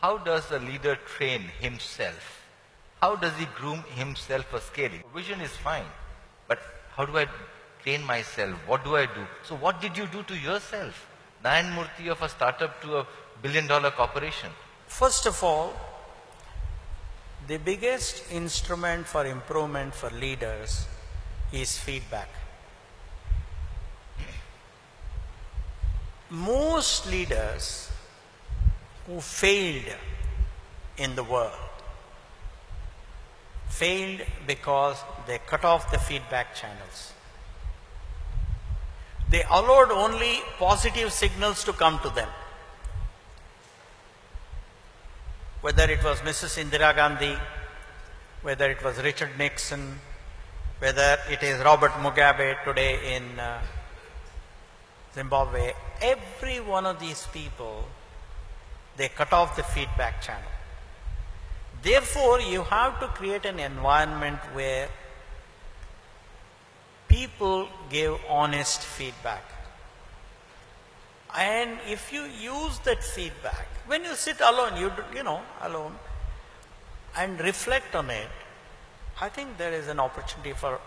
how does a leader train himself? How does he groom himself for scaling? Vision is fine, but how do I train myself? What do I do? So what did you do to yourself? Nayan Murthy of a startup to a billion-dollar corporation. First of all, the biggest instrument for improvement for leaders is feedback. Most leaders who failed in the world failed because they cut off the feedback channels. They allowed only positive signals to come to them. Whether it was Mrs. Indira Gandhi, whether it was Richard Nixon, whether it is Robert Mugabe today in Zimbabwe, every one of these people, they cut off the feedback channel. Therefore, you have to create an environment where people give honest feedback. And if you use that feedback, when you sit alone, alone, and reflect on it, I think there is an opportunity for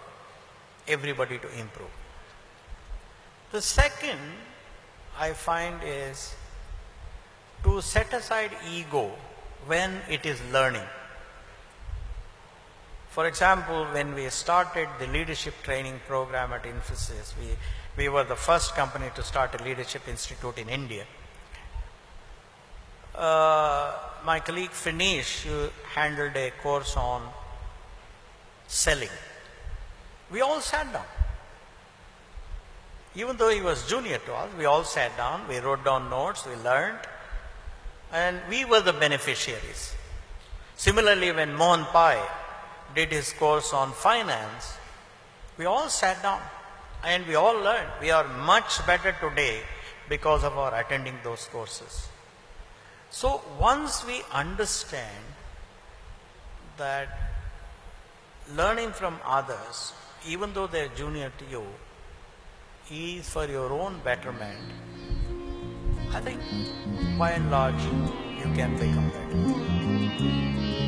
everybody to improve. The second I find is to set aside ego when it is learning. For example, when we started the leadership training program at Infosys, we were the first company to start a leadership institute in India. My colleague Finish handled a course on selling. We all sat down. Even though he was junior to us, we all sat down, we wrote down notes, we learned, and we were the beneficiaries. Similarly, when Mohan Pai did his course on finance, we all sat down and we all learned. We are much better today because of our attending those courses. So once we understand that learning from others, even though they are junior to you, is for your own betterment, I think by and large you can become better.